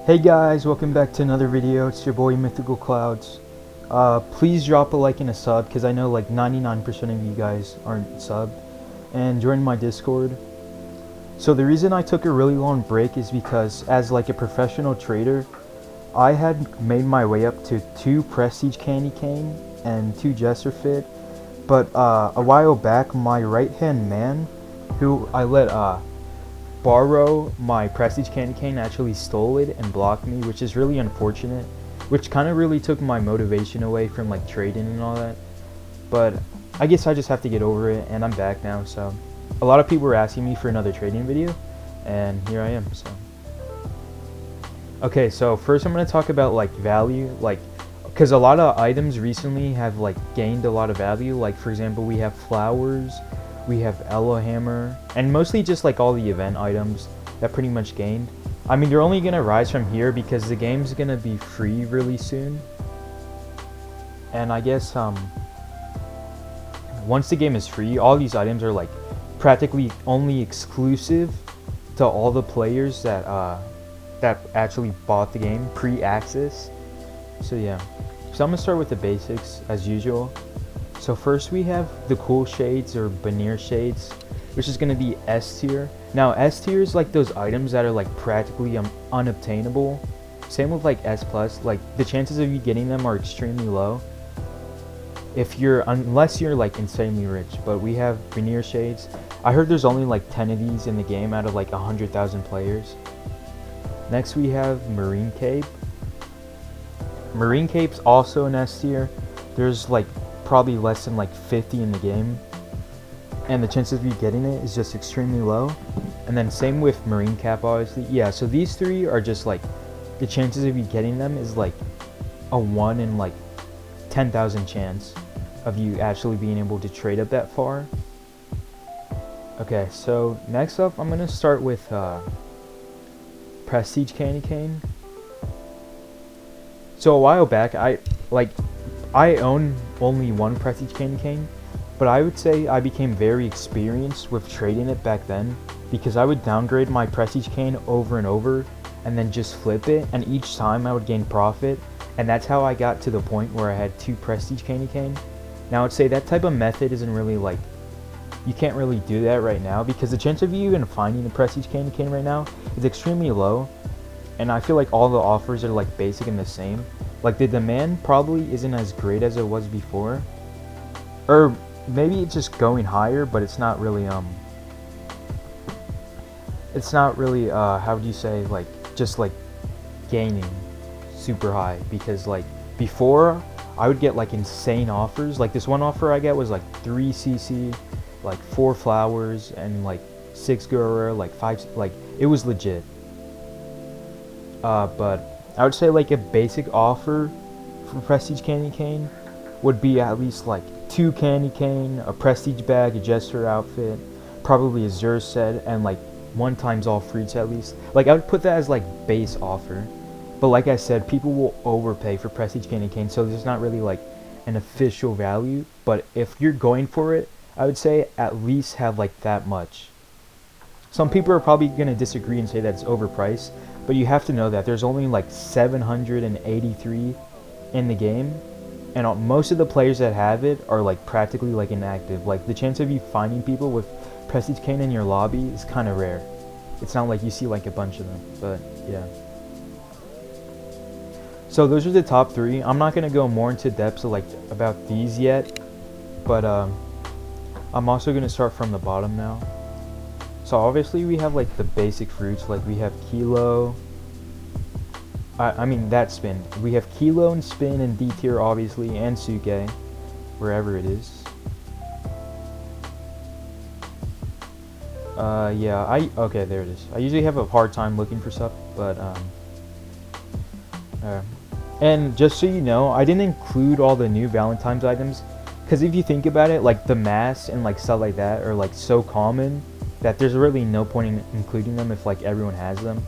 Hey guys, welcome back to another video. It's your boy Mythical Clouds. Please drop a like and a sub because I know like 99% of you guys aren't subbed, and join my Discord. So the reason I took a really long break is because as like a professional trader, I had made my way up to 2 Prestige Candy Cane and 2 Jesser Fit, but a while back my right hand man, who I let borrow my Prestige Candy Cane, actually stole it and blocked me, which is really unfortunate, which kind of really took my motivation away from like trading and all that. But I guess I just have to get over it, and I'm back now. So a lot of people were asking me for another trading video, and here I am. So okay, so first I'm going to talk about like value, like because a lot of items recently have like gained a lot of value. Like for example, we have flowers, we have Elo Hammer, and mostly just like all the event items that pretty much gained. I mean, they're only gonna rise from here because the game's gonna be free really soon. And I guess once the game is free, all these items are like practically only exclusive to all the players that that actually bought the game pre-access. So yeah, so I'm gonna start with the basics as usual. So first we have the cool shades or Bannier shades, which is going to be S tier. Now S tier is like those items that are like practically unobtainable. Same with like S plus, like the chances of you getting them are extremely low unless you're like insanely rich. But we have Bannier shades. I heard there's only like 10 of these in the game out of like 100,000 players. Next we have Marine Cape. Marine Cape's also an S tier. There's like probably less than like 50 in the game, and the chances of you getting it is just extremely low. And then same with Marine Cap, obviously. Yeah, so these three are just like the chances of you getting them is like a 1 in like 10,000 chance of you actually being able to trade up that far. Okay, so next up I'm gonna start with Prestige Candy Cane. So a while back I own only 1 Prestige Candy Cane, but I would say I became very experienced with trading it back then, because I would downgrade my Prestige Cane over and over and then just flip it, and each time I would gain profit, and that's how I got to the point where I had 2 Prestige Candy Cane. Now I would say that type of method isn't really like, you can't really do that right now, because the chance of you even finding a Prestige Candy Cane right now is extremely low, and I feel like all the offers are like basic and the same. Like the demand probably isn't as great as it was before, or maybe it's just going higher, but it's not really how do you say, like just like gaining super high. Because like before I would get like insane offers. Like this one offer I get was like 3 CC, like 4 flowers, and like 6 Gura, like 5, like it was legit. But I would say like a basic offer for Prestige Candy Cane would be at least like 2 Candy Cane, a Prestige bag, a Jester outfit, probably a Zur set, and like 1 times all fruits at least. Like I would put that as like base offer. But like I said, people will overpay for Prestige Candy Cane, so there's not really like an official value. But if you're going for it, I would say at least have like that much. Some people are probably going to disagree and say that it's overpriced, but you have to know that there's only like 783 in the game, and most of the players that have it are like practically like inactive. Like the chance of you finding people with Prestige Cane in your lobby is kind of rare. It's not like you see like a bunch of them, but yeah. So those are the top 3. I'm not going to go more into depth like about these yet, but I'm also going to start from the bottom now. So obviously we have like the basic fruits, like we have Kilo, I mean that spin. We have Kilo and Spin and D tier obviously, and Suke, wherever it is. Yeah, okay, there it is. I usually have a hard time looking for stuff, but and just so you know, I didn't include all the new Valentines items, because if you think about it, like the masks and like stuff like that are like so common that there's really no point in including them if like everyone has them.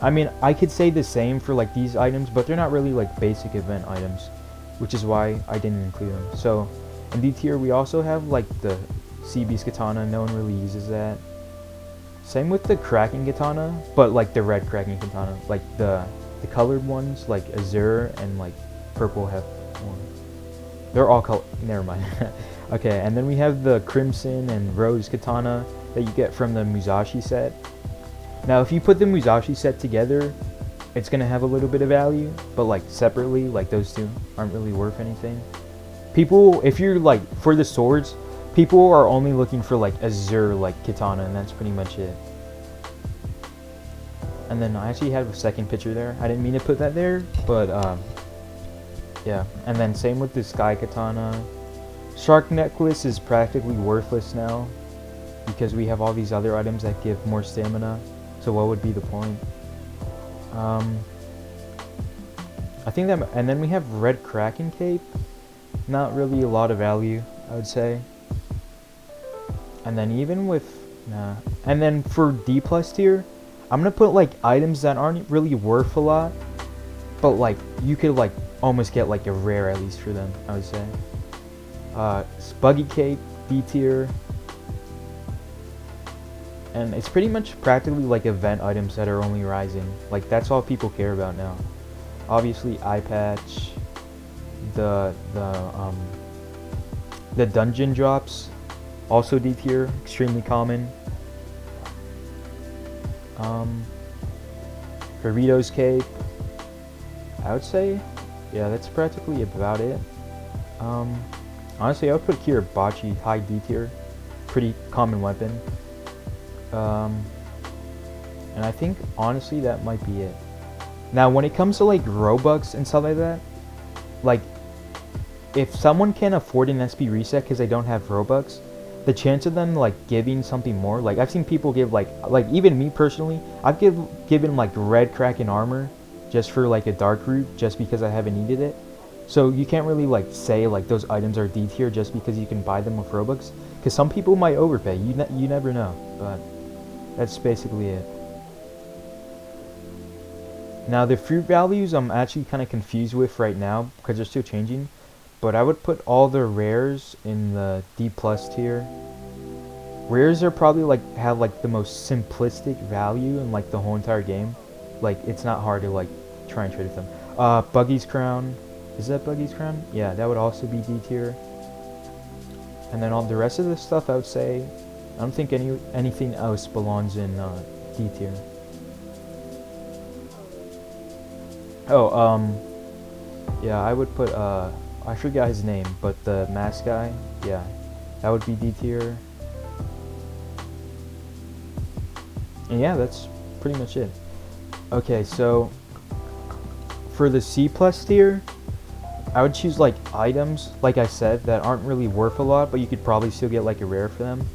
I mean, I could say the same for like these items, but they're not really like basic event items, which is why I didn't include them. So in D tier we also have like the Sea Beast Katana. No one really uses that. Same with the cracking katana, but like the red cracking katana, like the colored ones, like azure and like purple have one. They're all color. Never mind. Okay, and then we have the crimson and rose katana that you get from the Musashi set. Now, if you put the Musashi set together, it's gonna have a little bit of value, but like separately, like those two aren't really worth anything. People, if you're like for the swords, people are only looking for like azure like katana, and that's pretty much it. And then I actually have a second picture there. I didn't mean to put that there, but yeah. And then same with the sky katana. Shark necklace is practically worthless now because we have all these other items that give more stamina. So what would be the point? I think that, and then we have red kraken cape. Not really a lot of value, I would say. And then even with, nah. And then for D plus tier, I'm gonna put like items that aren't really worth a lot, but like you could like almost get like a rare at least for them, I would say. Buggy cape, D tier. And it's pretty much practically like event items that are only rising. Like that's all people care about now. Obviously eye patch, the dungeon drops, also D tier, extremely common. Burritos cape, I would say, yeah, that's practically about it. Honestly, I would put Kirabachi high D tier, pretty common weapon. And I think honestly that might be it. Now when it comes to like Robux and stuff like that, like if someone can't afford an SP reset because they don't have Robux, the chance of them like giving something more, like I've seen people give like even me personally, I've given like red kraken armor just for like a dark root just because I haven't needed it. So you can't really like say like those items are D tier just because you can buy them with Robux, because some people might overpay. You never know, but that's basically it. Now the fruit values I'm actually kind of confused with right now because they're still changing, but I would put all the rares in the D plus tier. Rares are probably like have like the most simplistic value in like the whole entire game. Like it's not hard to like try and trade with them. Buggy's crown, is that Buggy's crown? Yeah, that would also be D tier. And then all the rest of the stuff I would say, I don't think anything else belongs in D tier. Oh, yeah, I would put, I forgot his name, but the mask guy, yeah, that would be D tier. And yeah, that's pretty much it. Okay, so for the C plus tier, I would choose like items, like I said, that aren't really worth a lot, but you could probably still get like a rare for them.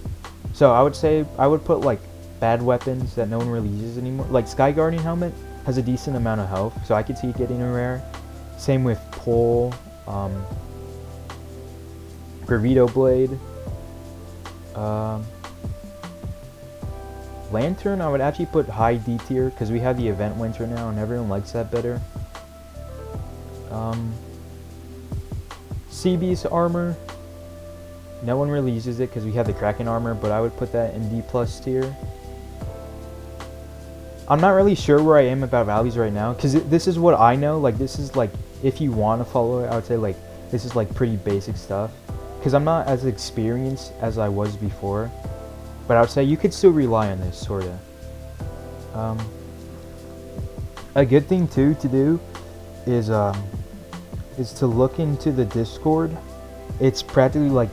So I would say I would put like bad weapons that no one really uses anymore. Like Sky Guardian helmet has a decent amount of health, so I could see it getting a rare. Same with pole, Burrito blade, lantern. I would actually put high D tier because we have the event winter now, and everyone likes that better. Sea Beast armor. No one really uses it because we have the Kraken armor, but I would put that in D plus tier. I'm not really sure where I am about values right now because this is what I know. Like this is like, if you want to follow it, I would say like this is like pretty basic stuff because I'm not as experienced as I was before. But I would say you could still rely on this sorta. A good thing too to do is to look into the Discord. It's practically like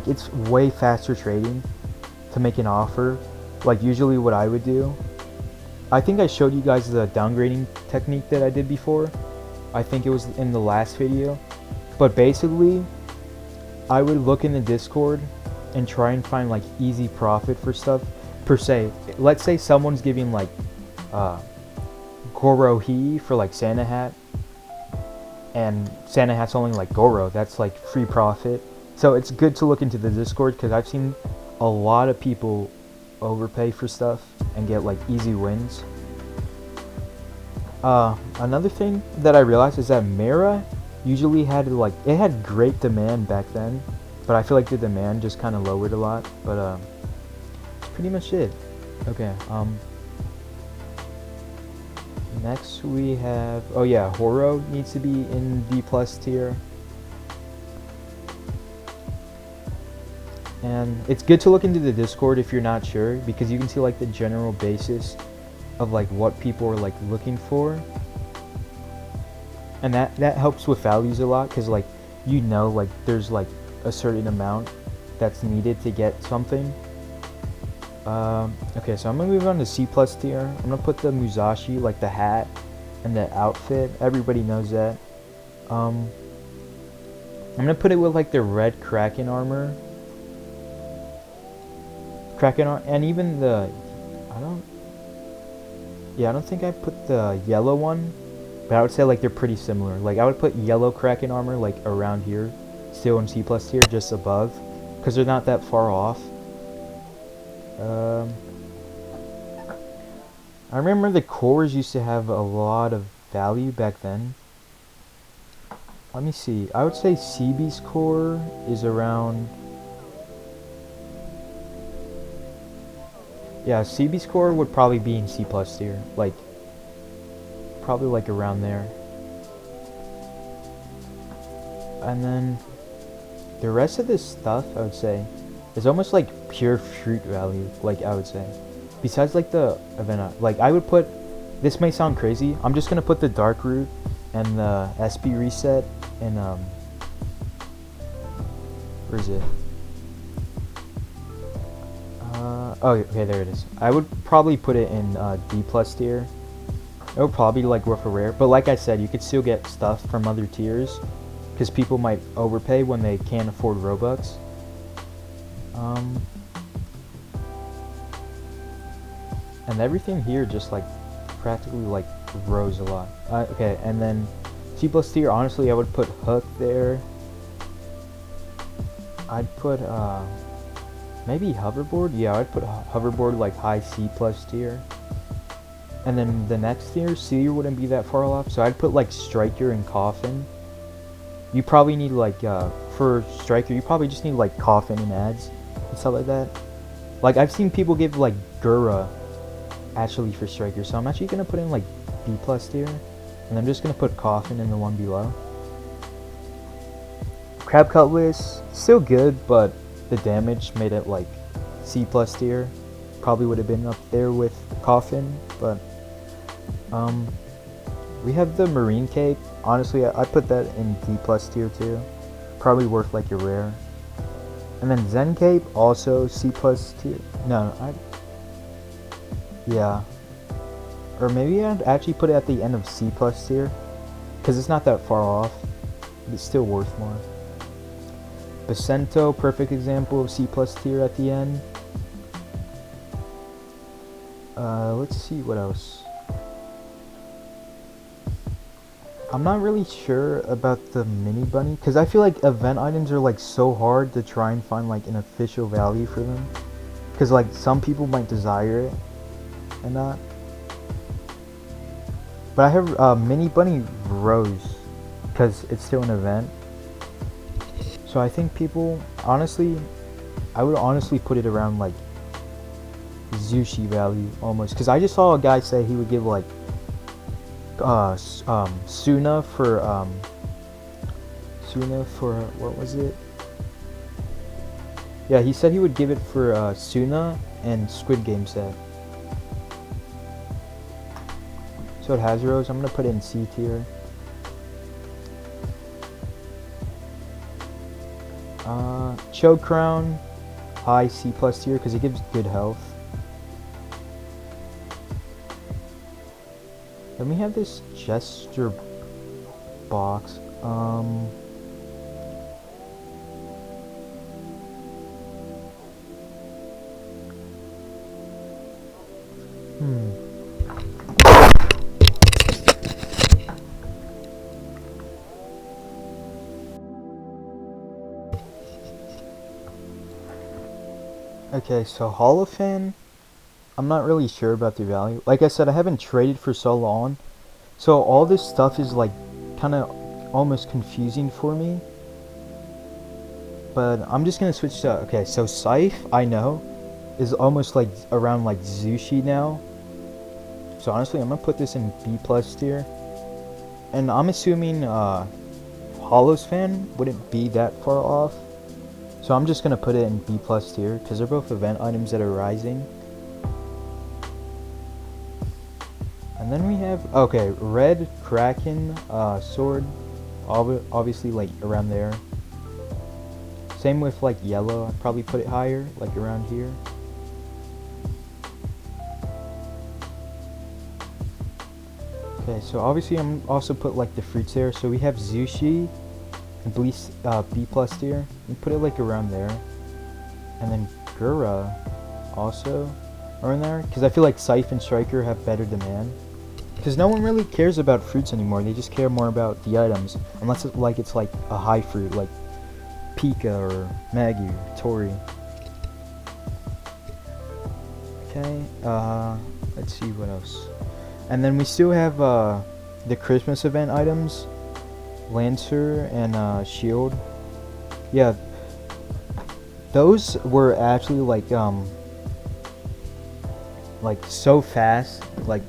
it's way faster trading to make an offer. Like usually what I would do, I think I showed you guys the downgrading technique that I did before. I think it was in the last video. But basically, I would look in the Discord and try and find like easy profit for stuff. Per se, let's say someone's giving like Gorohi for like Santa hat, and Santa hat's only like Goro, that's like free profit. So it's good to look into the Discord because I've seen a lot of people overpay for stuff and get like easy wins. Another thing that I realized is that Mera usually had like, it had great demand back then, but I feel like the demand just kind of lowered a lot. But that's pretty much it. Okay, next we have, oh yeah, Horo needs to be in B plus tier. And it's good to look into the Discord if you're not sure, because you can see like the general basis of like what people are like looking for. And that helps with values a lot, because like like there's like a certain amount that's needed to get something. Okay, so I'm gonna move on to C plus tier. I'm gonna put the Musashi, like the hat and the outfit. Everybody knows that. I'm gonna put it with like the red Kraken armor. And even the, I don't think I put the yellow one, but I would say like they're pretty similar. Like I would put yellow Kraken armor like around here, still in C plus tier, just above, because they're not that far off. I remember the cores used to have a lot of value back then. Let me see. I would say CB's core is around. Yeah, CB's core would probably be in C plus tier. Like, probably like around there. And then the rest of this stuff, I would say, is almost like pure fruit value, like I would say. Besides like the event, like I would put, this may sound crazy, I'm just gonna put the dark root and the SB reset in, where is it? Oh, okay, there it is. I would probably put it in D plus tier. It would probably like worth a rare, but like I said, you could still get stuff from other tiers, because people might overpay when they can't afford Robux. And everything here just like practically like rose a lot. Okay, and then C plus tier, honestly I would put Hook there. I'd put maybe Hoverboard. Yeah, I'd put Hoverboard like high C plus tier. And then the next tier, C wouldn't be that far off, so I'd put like Striker and Coffin. You probably need like for Striker, you probably just need like Coffin and ads and stuff like that. Like I've seen people give like Gura actually for Striker, so I'm actually gonna put in like B plus tier, and I'm just gonna put Coffin in the one below. Crab Cutlass, still good, but the damage made it like C plus tier. Probably would have been up there with Coffin, but we have the Marine Cape. Honestly, I put that in D plus tier too. Probably worth like a rare. And then Zen Cape, also C plus tier. No, yeah. Or maybe I'd actually put it at the end of C plus tier, because it's not that far off. It's still worth more. Bacento, perfect example of C plus tier at the end. Let's see what else. I'm not really sure about the mini bunny, because I feel like event items are like so hard to try and find like an official value for them, because like some people might desire it and not. But I have mini bunny Rose, because it's still an event. So I think people, honestly, I would honestly put it around like Zushi value almost, because I just saw a guy say he would give like Suna for what was it? Yeah, he said he would give it for Suna and Squid Game set. So it has Rose. I'm gonna put it in C tier. Choke Crown, high C plus tier, because it gives good health. Then we have this gesture box. Okay, so Holofan, I'm not really sure about the value. Like I said, I haven't traded for so long, so all this stuff is like kind of almost confusing for me. But I'm just gonna switch to, okay, so Scythe, I know. is almost like around like Musashi now. So honestly, I'm gonna put this in B plus tier. And I'm assuming Hollows fan wouldn't be that far off. So I'm just gonna put it in B plus tier because they're both event items that are rising. And then we have, okay, red Kraken sword, obviously like around there. Same with like yellow, I'd probably put it higher, like around here. Okay, so obviously I'm also put like the fruits there. So we have Musashi, B plus tier, and put it like around there. And then Gura also are in there, because I feel like Scythe and Striker have better demand. Because no one really cares about fruits anymore, they just care more about the items. Unless it's like a high fruit, like Pika or Maggie, Tori. Okay, let's see what else. And then we still have the Christmas event items, Lancer and Shield. Yeah, those were actually like so fast. Like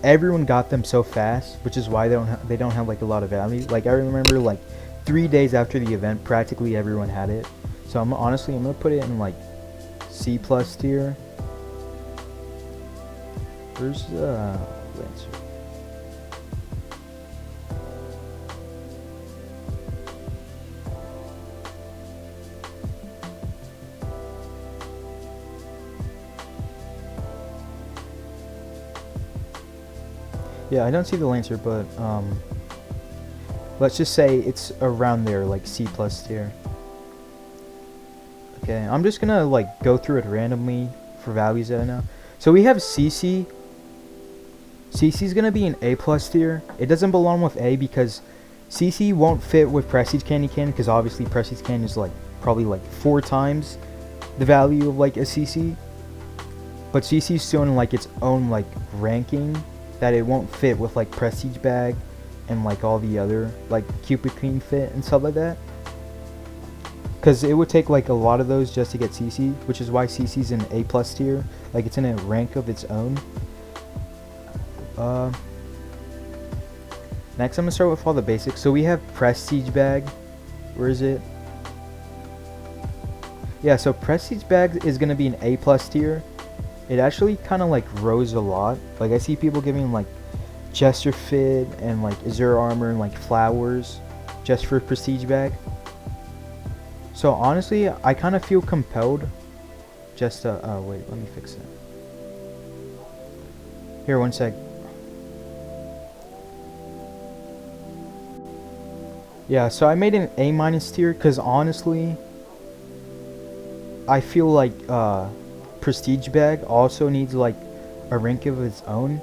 everyone got them so fast, which is why they don't have like a lot of value. Like I remember like 3 days after the event, practically everyone had it. So I'm gonna put it in like C plus tier. Where's the Lancer? Yeah, I don't see the Lancer, but let's just say it's around there, like C plus tier. Okay, I'm just gonna like go through it randomly for values that I know. So we have CC. CC's gonna be an A plus tier. It doesn't belong with A because CC won't fit with Prestige Candy Cane, because obviously Prestige Candy is like probably like 4 times the value of like a CC. But CC's still in like its own like ranking that it won't fit with like Prestige Bag and like all the other like Cupid Queen fit and stuff like that. Because it would take like a lot of those just to get CC, which is why CC's in A plus tier. Like it's in a rank of its own. Next I'm gonna start with all the basics. So we have Prestige Bag. Where is it? Yeah, so Prestige Bag is gonna be an A plus tier. It actually kind of like rose a lot. Like I see people giving like Jester Fit and like Azure Armor and like flowers just for Prestige Bag. So honestly, I kind of feel compelled just to, oh wait, let me fix that. Here, one sec. Yeah, so I made an A minus tier because honestly, I feel like Prestige Bag also needs like a rank of its own,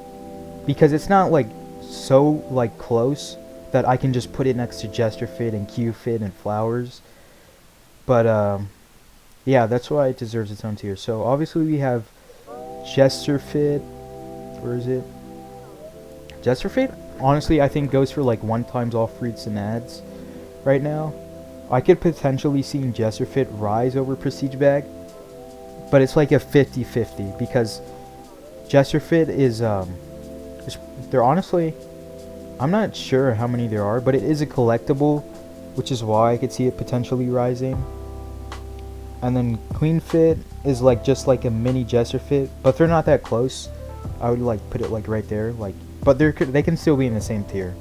because it's not like so like close that I can just put it next to Jester Fit and Q Fit and Flowers. But yeah, that's why it deserves its own tier. So obviously we have Jester Fit. Where is it? Jester Fit honestly I think goes for like 1 times all fruits and ads right now. I could potentially see Jester Fit rise over Prestige Bag, but it's like a 50-50 because Jester Fit is they're honestly, I'm not sure how many there are, but it is a collectible, which is why I could see it potentially rising. And then Queen Fit is like just like a mini Jester Fit, but they're not that close. I would like put it like right there, like, but they can still be in the same tier.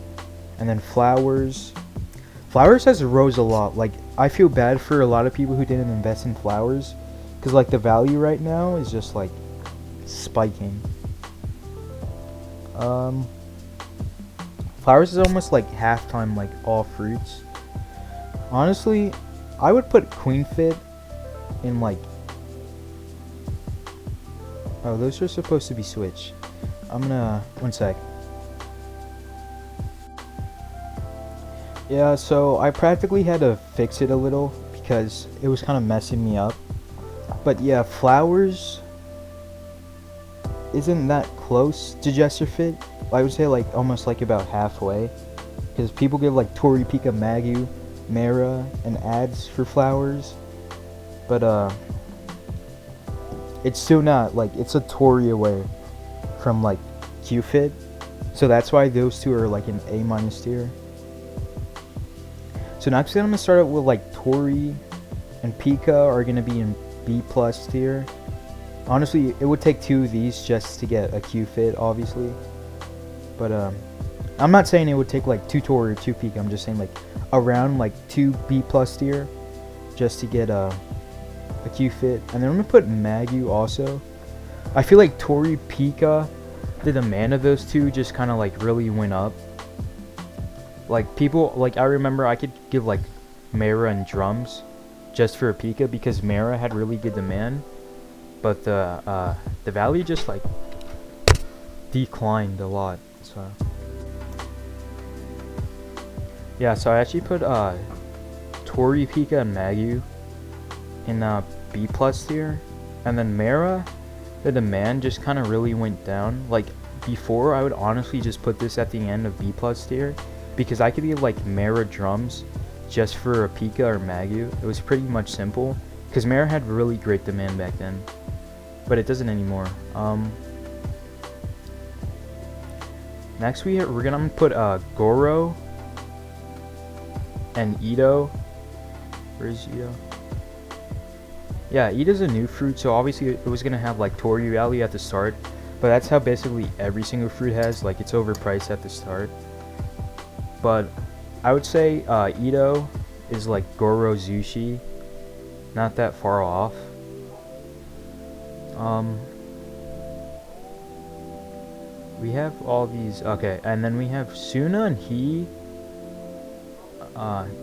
And then Flowers has rose a lot. Like I feel bad for a lot of people who didn't invest in Flowers, because like the value right now is just like spiking. Flowers is almost like half-time like all fruits. Honestly, I would put Queen Fit in like, oh, those are supposed to be switched. I'm gonna, one sec. Yeah, so I practically had to fix it a little because it was kind of messing me up. But yeah, Flowers isn't that close to Jester Fit. I would say like almost like about halfway, because people give like Tori, Pika, Magu, Mara, and ads for Flowers. But it's still not like, it's a Tori away from like Q-Fit, so that's why those two are like an A minus tier. So next I'm gonna start out with like Tori and Pika are gonna be in B plus tier. Honestly, it would take 2 of these just to get a Q-Fit, obviously, but I'm not saying it would take like 2 Tori or 2 Pika. I'm just saying like around like 2 B plus tier just to get a Q-Fit. And then I'm gonna put Magu also. I feel like Tori, Pika, the demand of those two just kind of like really went up. Like people, like I remember I could give like Mara and drums just for a Pika because Mara had really good demand, but the value just like declined a lot. So yeah, so I actually put Tori, Pika, and Magu in B plus tier, and then Mara, the demand just kind of really went down. Like before, I would honestly just put this at the end of B plus tier because I could give like Mara drums just for a Pika or Magu. It was pretty much simple because Mara had really great demand back then, but it doesn't anymore. Next we're gonna put Goro and Ito. Where is Ito? Yeah, Ito's a new fruit, so obviously it was gonna have like Tori value at the start, but that's how basically every single fruit has, like it's overpriced at the start. But I would say Ito is like Goro Zushi, not that far off. We have all these, okay, and then we have Suna and He.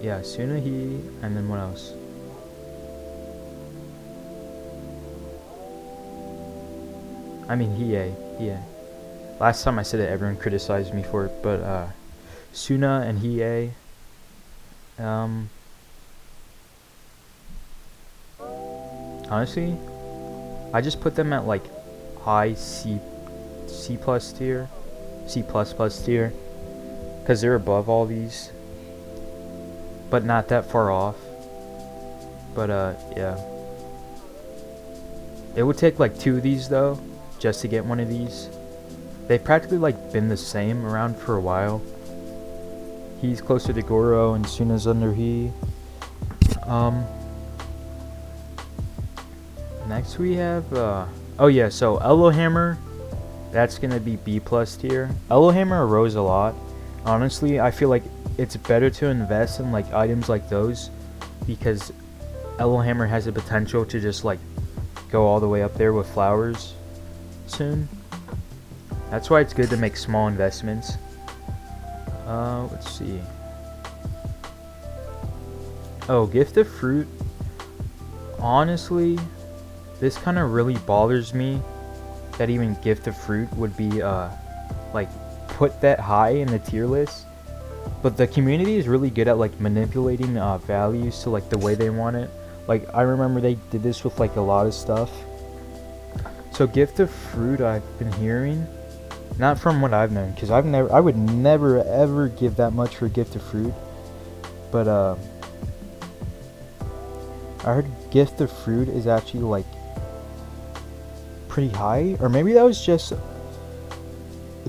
Yeah, Suna, He, and then what else? I mean, Hiei. Last time I said it, everyone criticized me for it, but Suna and Hiei. Honestly, I just put them at like high C plus tier, C plus plus tier, because they're above all these, but not that far off. But yeah, it would take like 2 of these though just to get one of these. They've practically like been the same around for a while. He's closer to Goro and Suna's under He. Next we have oh yeah, so Elohammer, that's gonna be B plus tier. Elohammer rose a lot. Honestly, I feel like it's better to invest in like items like those because Elohammer has the potential to just like go all the way up there with flowers soon. That's why it's good to make small investments. Let's see. Oh, Gift of Fruit. Honestly, this kind of really bothers me that even Gift of Fruit would be like put that high in the tier list. But the community is really good at like manipulating values to like the way they want it. Like I remember they did this with like a lot of stuff. So Gift of Fruit, I've been hearing, not from what I've known, because I would never ever give that much for Gift of Fruit. But I heard Gift of Fruit is actually like pretty high, or maybe that was just a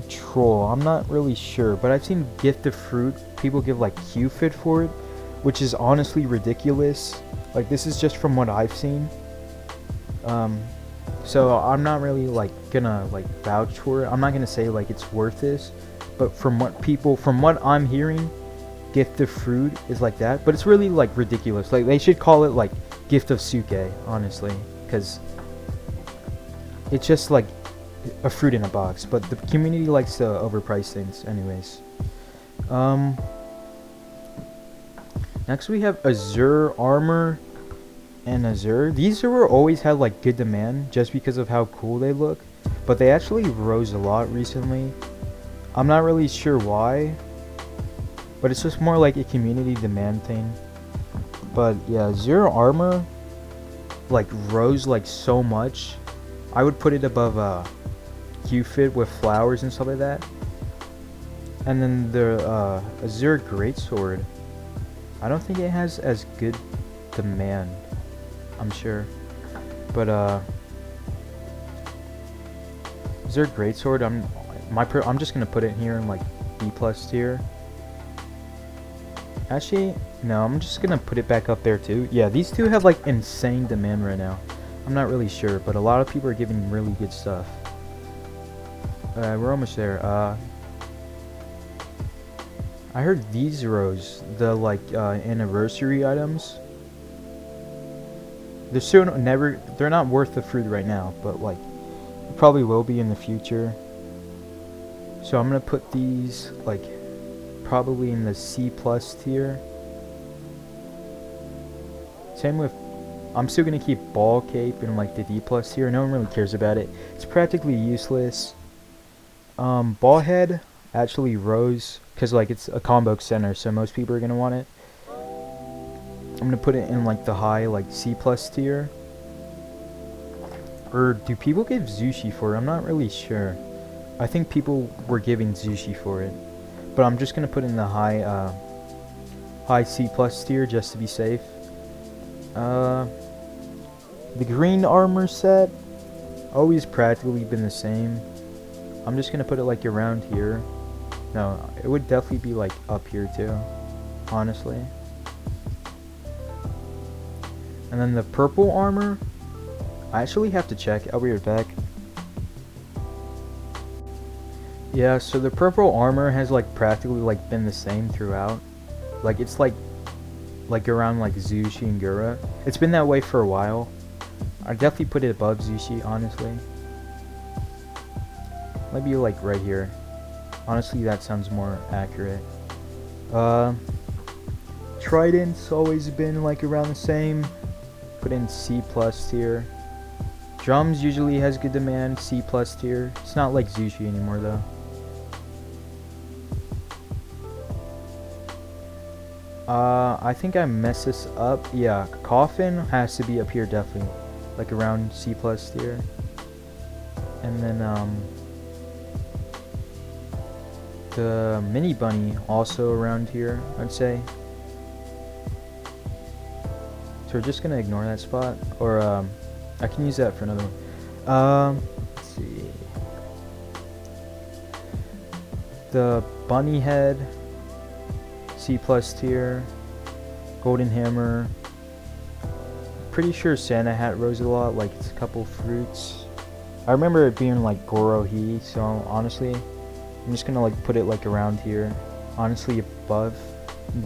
troll. I'm not really sure, but I've seen Gift of Fruit people give like Q-Fit for it, which is honestly ridiculous. Like this is just from what I've seen. So I'm not really like gonna like vouch for it. I'm not gonna say like it's worth this, but from what I'm hearing, Gift of Fruit is like that. But it's really like ridiculous. Like they should call it like Gift of Suke, honestly, because it's just like a fruit in a box. But the community likes to overprice things anyways. Next we have Azure Armor and Azure. These were always had like good demand just because of how cool they look, but they actually rose a lot recently. I'm not really sure why, but it's just more like a community demand thing. But yeah, Azure Armor like rose like so much. I would put it above Q-Fit with flowers and stuff like that. And then the Azure Greatsword, I don't think it has as good demand, I'm sure. But Is there a greatsword? I'm just gonna put it here in like B plus tier. Actually, no, I'm just gonna put it back up there too. Yeah, these two have like insane demand right now. I'm not really sure, but a lot of people are giving really good stuff. We're almost there. I heard these rows, the like anniversary items. They're still they're not worth the fruit right now, but like probably will be in the future. So I'm gonna put these like probably in the C plus tier. Same with, I'm still gonna keep ball cape in like the D plus tier. No one really cares about it. It's practically useless. Ball head actually rose because like it's a combo center, so most people are gonna want it. I'm gonna put it in like the high like C plus tier. Or do people give Zushi for it? I'm not really sure. I think people were giving Zushi for it, but I'm just gonna put it in the high C plus tier just to be safe. The green armor set always practically been the same. I'm just gonna put it like around here. No, it would definitely be like up here too, honestly. And then the purple armor, I actually have to check. I'll be right back. Yeah, so the purple armor has like practically like been the same throughout. Like it's like around like Zushi and Gura. It's been that way for a while. I'd definitely put it above Zushi, honestly. Maybe like right here. Honestly, that sounds more accurate. Trident's always been like around the same. Put in C plus tier. Drums usually has good demand, C plus tier. It's not like Zushi anymore though. I think I messed this up. Yeah, coffin has to be up here definitely. Like around C plus tier. And then the mini bunny also around here, I'd say. So we're just gonna ignore that spot, or I can use that for another one. Let's see. The bunny head, C plus tier. Golden hammer. Pretty sure Santa hat rose a lot, like it's a couple fruits. I remember it being like Gorohi, so honestly, I'm just gonna like put it like around here. Honestly, above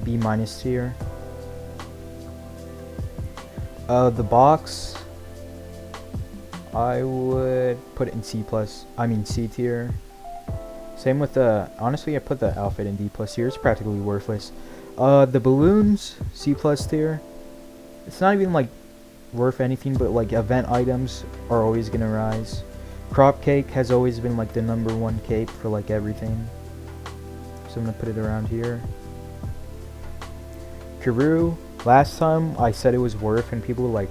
B minus tier. The box, I would put it in C tier. Same with the, honestly I put the outfit in D plus tier. It's practically worthless. The balloons, C plus tier. It's not even like worth anything, but like event items are always gonna rise. Crop cake has always been like the #1 cape for like everything. So I'm gonna put it around here. Karoo, last time I said it was worth and people like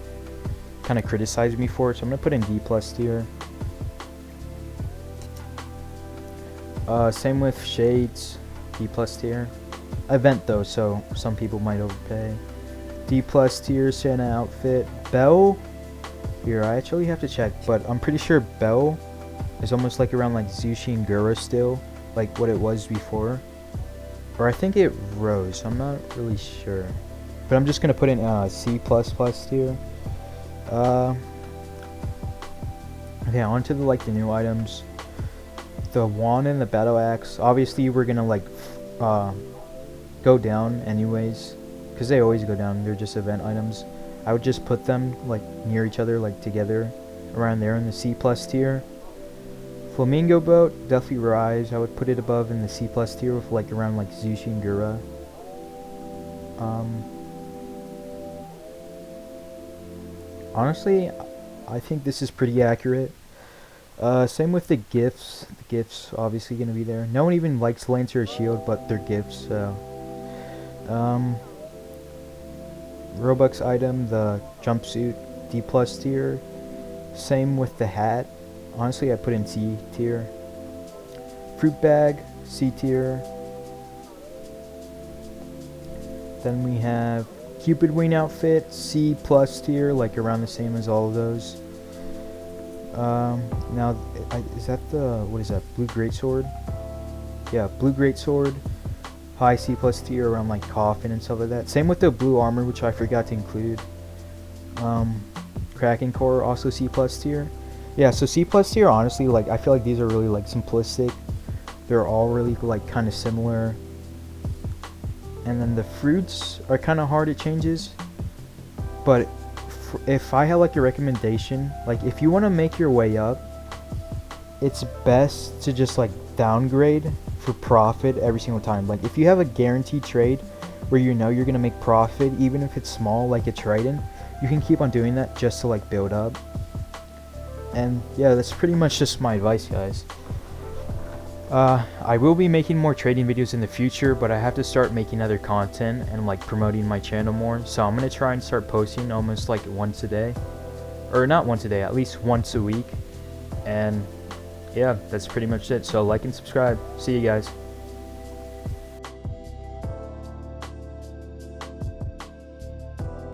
kind of criticized me for it, so I'm gonna put in D plus tier. Same with shades, D plus tier. Event though, so some people might overpay. D plus tier, Santa outfit. Bell, here I actually have to check, but I'm pretty sure Bell is almost like around like Zushi and Gura still, like what it was before. Or I think it rose, I'm not really sure. But I'm just gonna put in C plus plus tier. Okay, on to the new items. The wand and the battle axe. Obviously we're gonna like go down anyways, because they always go down. They're just event items. I would just put them like near each other, like together around there in the C plus tier. Flamingo boat, definitely rise. I would put it above in the C plus tier with like around like Zushi and Gura. Honestly, I think this is pretty accurate. Same with the gifts. The gifts obviously gonna be there. No one even likes Lancer or Shield, but they're gifts, so. Robux item, the jumpsuit, D plus tier. Same with the hat. Honestly, I put in C tier. Fruit bag, C tier. Then we have Cupid wing outfit, C plus tier, like around the same as all of those. Now, is that the, what is that, blue greatsword? Yeah, blue greatsword, high C plus tier around like coffin and stuff like that. Same with the blue armor, which I forgot to include. Kraken core, also C plus tier. Yeah, so C plus tier, honestly, like I feel like these are really like simplistic. They're all really like kind of similar. And then the fruits are kind of hard, it changes. But if I had like a recommendation, like if you want to make your way up, it's best to just like downgrade for profit every single time. Like if you have a guaranteed trade where you know you're gonna make profit, even if it's small, like a Trident, you can keep on doing that just to like build up. And yeah, that's pretty much just my advice, guys. I will be making more trading videos in the future, but I have to start making other content and like promoting my channel more. So I'm gonna try and start posting almost like once a day, or not once a day, at least once a week. And yeah, that's pretty much it. So like and subscribe. See you guys.